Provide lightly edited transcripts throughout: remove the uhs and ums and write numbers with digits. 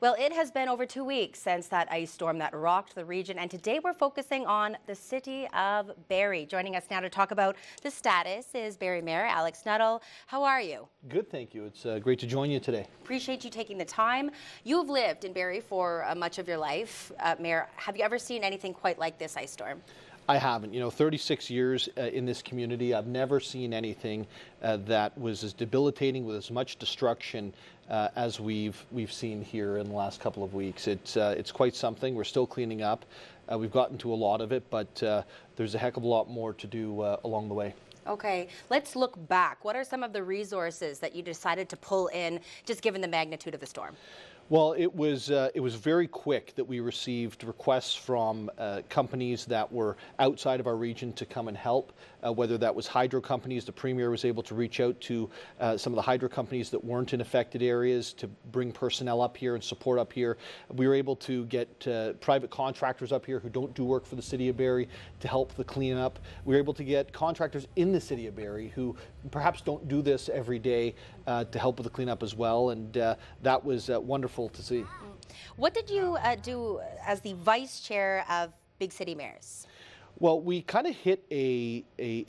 Well, it has been over 2 weeks since that ice storm that rocked the region, and today we're focusing on the city of Barrie. Joining us now to talk about the status is Barrie Mayor Alex Nuttall. How are you? Good, thank you. It's great to join you today. Appreciate you taking the time. You have lived in Barrie for much of your life. Mayor, have you ever seen anything quite like this ice storm? I haven't. 36 years in this community, I've never seen anything that was as debilitating with as much destruction as we've seen here in the last couple of weeks. It's quite something. We're still cleaning up. We've gotten to a lot of it, but there's a heck of a lot more to do along the way. Okay, let's look back. What are some of the resources that you decided to pull in, just given the magnitude of the storm? Well, it was very quick that we received requests from companies that were outside of our region to come and help, whether that was hydro companies. The Premier was able to reach out to some of the hydro companies that weren't in affected areas to bring personnel up here and support up here. We were able to get private contractors up here who don't do work for the City of Barrie to help the cleanup. We were able to get contractors in the City of Barrie who perhaps don't do this every day to help with the cleanup as well, and that was wonderful to see. What did you do as the vice chair of Big City Mayors? Well, we kind of hit a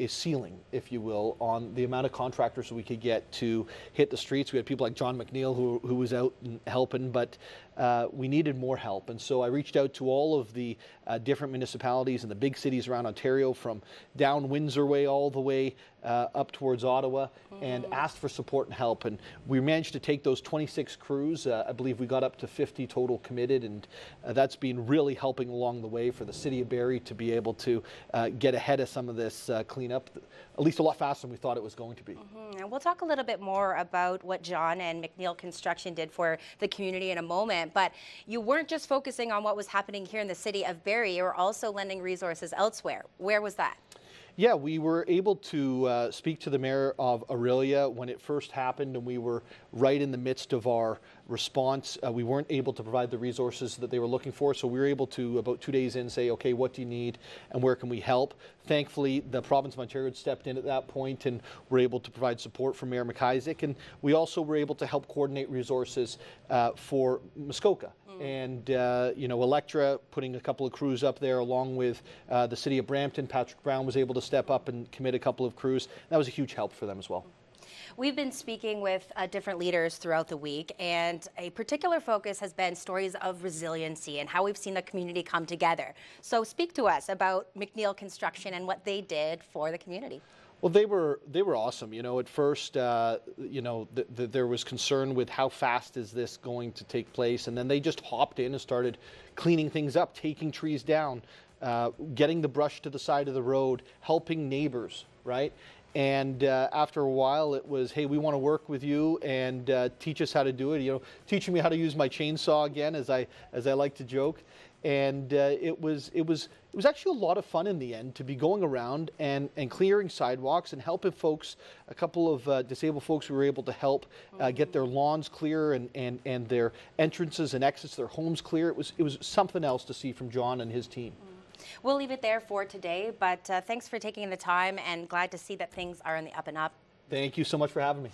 ceiling, if you will, on the amount of contractors we could get to hit the streets. We had people like John McNeil who was out and helping, but we needed more help. And so I reached out to all of the different municipalities and the big cities around Ontario, from down Windsor way all the way up towards Ottawa, and asked for support and help. And we managed to take those 26 crews. I believe we got up to 50 total committed, and that's been really helping along the way for the City of Barrie to be able to get ahead of some of this cleanup, at least a lot faster than we thought it was going to be. And we'll talk a little bit more about what John and McNeil Construction did for the community in a moment, but you weren't just focusing on what was happening here in the city of Barrie, you were also lending resources elsewhere. Where was that? Yeah, we were able to speak to the mayor of Aurelia when it first happened, and we were right in the midst of our response. We weren't able to provide the resources that they were looking for, so we were able to, about 2 days in, say, okay, what do you need and where can we help? Thankfully, the province of Ontario had stepped in at that point and were able to provide support for Mayor McIsaac, and we also were able to help coordinate resources for Muskoka. And, Electra putting a couple of crews up there along with the City of Brampton. Patrick Brown was able to step up and commit a couple of crews. That was a huge help for them as well. We've been speaking with different leaders throughout the week, and a particular focus has been stories of resiliency and how we've seen the community come together. So speak to us about McNeil Construction and what they did for the community. Well, they were awesome. At first, there was concern with how fast is this going to take place, and then they just hopped in and started cleaning things up, taking trees down, getting the brush to the side of the road, helping neighbors, right? And after a while, it was, hey, we want to work with you and teach us how to do it. Teaching me how to use my chainsaw again, as I like to joke. And it was actually a lot of fun in the end to be going around and clearing sidewalks and helping folks. A couple of disabled folks we were able to help get their lawns clear and their entrances and exits, their homes clear. It was something else to see from John and his team. We'll leave it there for today, but thanks for taking the time, and glad to see that things are on the up and up. Thank you so much for having me.